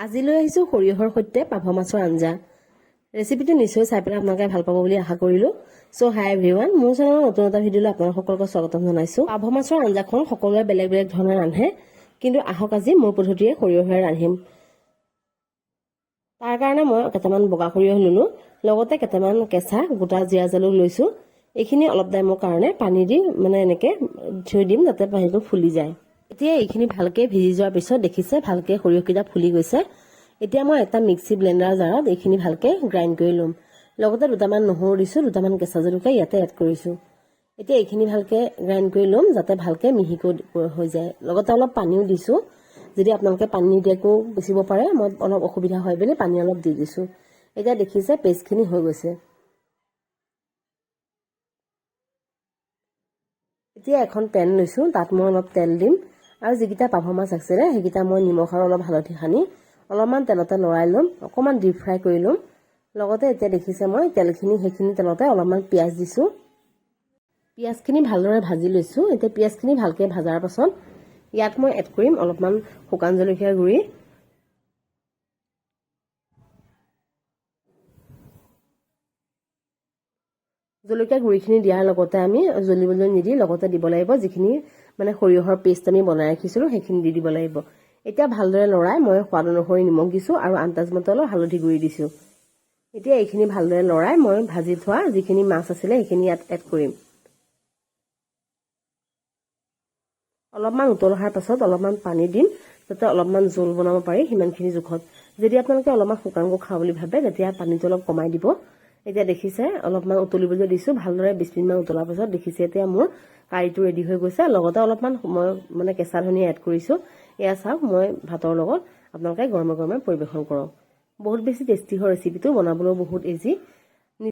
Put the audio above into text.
আজি লৈ আহিছোঁ সৰিয়হৰ সৈতে পাভ মাছৰ আঞ্জা। ৰেচিপিটো নিশ্চয় চাই পেলাই আপোনালোকে ভাল পাব বুলি আশা কৰিলোঁ। চ' হাই এভৰিৱান, মোৰ চেনেলৰ নতুন এটা ভিডিঅ'লৈ আপোনালোক সকলোকে স্বাগতম জনাইছোঁ। পাভ মাছৰ আঞ্জাখন সকলোৱে বেলেগ বেলেগ ধৰণে ৰান্ধে, কিন্তু আহক আজি মোৰ পদ্ধতিৰে সৰিয়হেৰে ৰান্ধিম। তাৰ কাৰণে মই কেইটামান বগা সৰিয়হ ল'লোঁ, লগতে কেইটামান কেঁচা গোটা জিৰা জালুক লৈছোঁ। এইখিনি অলপ টাইমৰ কাৰণে পানী দি এনেকৈ থৈ দিম যাতে পানীটো ফুলি যায়। এতিয়া এইখিনি ভালকৈ ভিজি যোৱাৰ পিছত দেখিছে ভালকৈ সৰিয়হকেইটা ফুলি গৈছে। এতিয়া মই এটা মিক্সি ব্লেণ্ডাৰ জাৰত এইখিনি ভালকৈ গ্ৰাইণ্ড কৰি ল'ম। লগতে দুটামান নহৰু দিছোঁ, দুটামান কেঁচা জলকীয়া ইয়াতে এড কৰিছোঁ। এতিয়া এইখিনি ভালকৈ গ্ৰাইণ্ড কৰি ল'ম যাতে ভালকৈ মিহিকৈ হৈ যায়। লগতে অলপ পানীও দিছোঁ, যদি আপোনালোকে পানী নিদিয়াকৈও পিচিব পাৰে। মই অলপ অসুবিধা হয় বুলি পানী অলপ দি দিছোঁ। এতিয়া দেখিছে পেষ্টখিনি হৈ গৈছে। এতিয়া এখন পেন লৈছোঁ, তাত মই অলপ তেল দিম আৰু যিকেইটা পাভ মাছ আছিলে সেইকেইটা মই নিমখ আৰু অলপ হালধি সানি অলপমান তেলতে লৰাই ল'ম, অকণমান ডিপ ফ্ৰাই কৰি ল'ম। লগতে এতিয়া দেখিছে মই সেইখিনি তেলতে অলপমান পিঁয়াজ দিছোঁ। পিঁয়াজখিনি ভালদৰে ভাজি লৈছোঁ। এতিয়া পিঁয়াজখিনি ভালকৈ ভজাৰ পাছত ইয়াত মই এড কৰিম অলপমান শুকান জলকীয়াৰ গুড়ি, জলকীয়া গুড়িখিনি দিয়াৰ লগতে আমি জ্বলিবলৈ নিদি লগতে দিব লাগিব যিখিনি সৰিয়হৰ পেষ্ট আমি বনাই ৰাখিছিলোঁ সেইখিনি দি দিব লাগিব। এতিয়া ভালদৰে লৰাই মই সোৱাদ অনুসৰি নিমখ দিছোঁ আৰু আন্দাজ মতে অলপ হালধি গুড়ি দিছোঁ। এতিয়া এইখিনি ভালদৰে লৰাই মই ভাজি থোৱা যিখিনি মাছ আছিলে সেইখিনি ইয়াত এড কৰিম। অলপমান উতল অহাৰ পাছত অলপমান পানী দিম যাতে অলপমান জোল বনাব পাৰি সিমানখিনি জোখত। যদি আপোনালোকে অলপমান শুকানকৈ খাওঁ বুলি ভাবে তেতিয়া পানীটো অলপ কমাই দিব। এতিয়া দেখিছে অলপমান উতলিবলৈ দিছোঁ, ভালদৰে 20 মিনিটমান উতলাৰ পাছত দেখিছে এতিয়া মোৰ কাৰীটো ৰেডি হৈ গৈছে। লগতে অলপমান মই কেঁচা ধনিয়া এড কৰিছোঁ। এয়া চাওক, মই ভাতৰ লগত আপোনালোকে গৰমে গৰমে পৰিৱেশন কৰক। বহুত বেছি টেষ্টি হয় ৰেচিপিটো, বনাবলৈও বহুত ইজি।